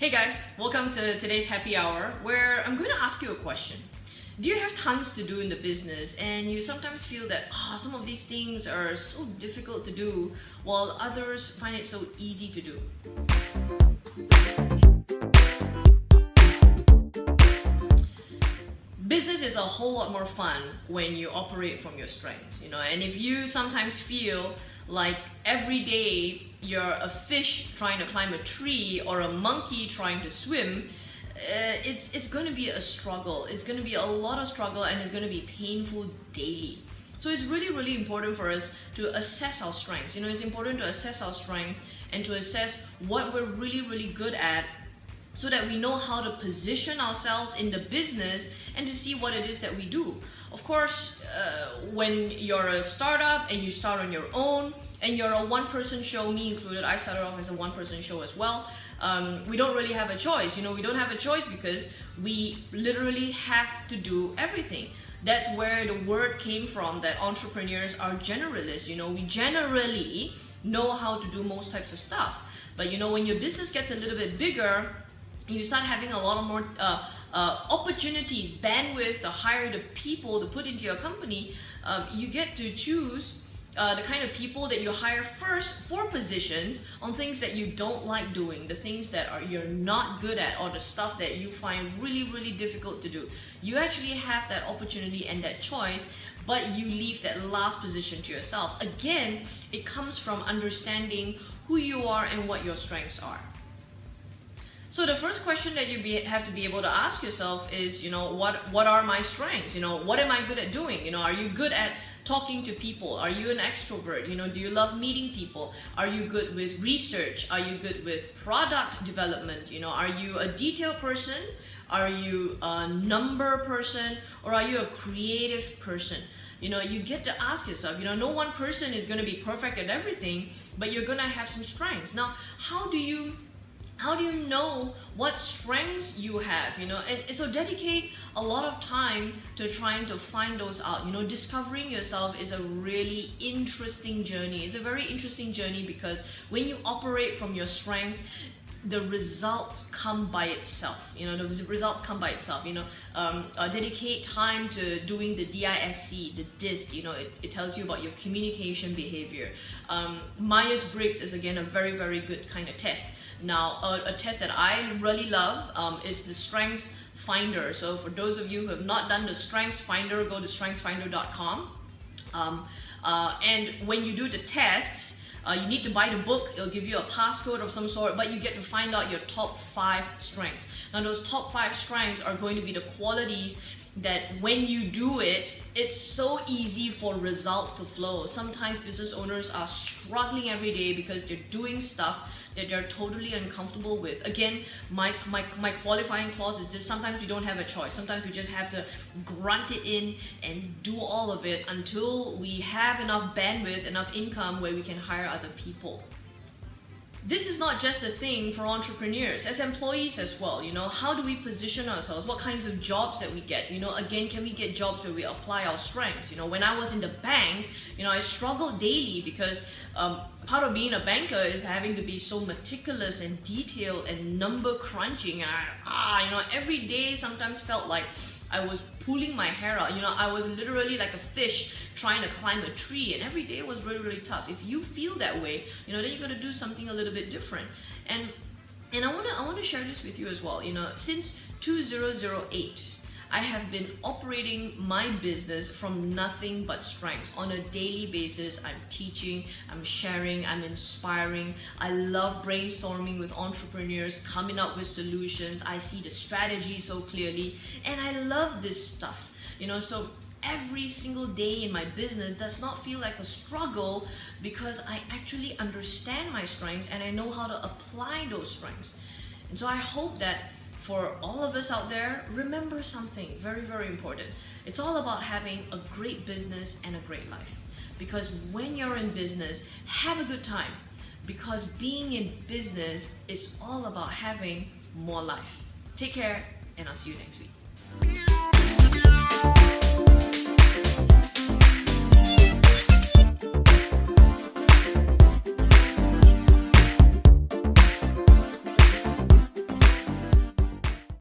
Hey guys, welcome to today's happy hour where I'm going to ask you a question. Do you have tons to do in the business and you sometimes feel that some of these things are so difficult to do while others find it so easy to do? Business is a whole lot more fun when you operate from your strengths, and if you sometimes feel like every day you're a fish trying to climb a tree or a monkey trying to swim, it's going to be a struggle. It's going to be a lot of struggle and it's going to be painful daily. So it's really important for us to assess our strengths. It's important to assess our strengths and to assess what we're really good at, so that we know how to position ourselves in the business and to see what it is that we do. Of course, when you're a startup and you start on your own and you're a one-person show, me included, I started off as a one-person show as well, we don't really have a choice. We don't have a choice because we literally have to do everything. That's where the word came from, that entrepreneurs are generalists. We generally know how to do most types of stuff. But when your business gets a little bit bigger, you start having a lot of more opportunities, bandwidth to hire the people to put into your company. You get to choose the kind of people that you hire first for positions on things that you don't like doing, the things that you're not good at, or the stuff that you find really difficult to do. You actually have that opportunity and that choice, but you leave that last position to yourself. Again, it comes from understanding who you are and what your strengths are. So the first question that you have to be able to ask yourself is, what are my strengths? What am I good at doing? Are you good at talking to people? Are you an extrovert? Do you love meeting people? Are you good with research? Are you good with product development? Are you a detail person? Are you a number person? Or are you a creative person? You get to ask yourself, no one person is going to be perfect at everything, but you're going to have some strengths. Now, how do you know what strengths you have? And so dedicate a lot of time to trying to find those out. Discovering yourself is a really interesting journey. It's a very interesting journey because when you operate from your strengths, the results come by itself. The results come by itself. Dedicate time to doing the DISC, the DISC. It tells you about your communication behavior. Myers-Briggs is again a very good kind of test. Now, a test that I really love is the Strengths Finder. So for those of you who have not done the Strengths Finder, go to strengthsfinder.com. And when you do the test, you need to buy the book. It'll give you a passcode of some sort, but you get to find out your top 5 strengths. Now, those top 5 strengths are going to be the qualities that when you do it, it's so easy for results to flow. Sometimes business owners are struggling every day because they're doing stuff that they're totally uncomfortable with. Again, my qualifying clause is this: sometimes we don't have a choice. Sometimes we just have to grunt it in and do all of it until we have enough bandwidth, enough income where we can hire other people. This is not just a thing for entrepreneurs, as employees as well. How do we position ourselves? What kinds of jobs that we get? Again, can we get jobs where we apply our strengths? When I was in the bank, I struggled daily because part of being a banker is having to be so meticulous and detailed and number crunching. Every day sometimes felt like I was pulling my hair out. I was literally like a fish trying to climb a tree, and every day was really tough. If you feel that way, then you got to do something a little bit different. And I want to share this with you as well. Since 2008, I have been operating my business from nothing but strengths. On a daily basis, I'm teaching, I'm sharing, I'm inspiring. I love brainstorming with entrepreneurs, coming up with solutions. I see the strategy so clearly, and I love this stuff. So every single day in my business does not feel like a struggle because I actually understand my strengths and I know how to apply those strengths. And so I hope that for all of us out there, remember something very important. It's all about having a great business and a great life. Because when you're in business, have a good time. Because being in business is all about having more life. Take care, and I'll see you next week.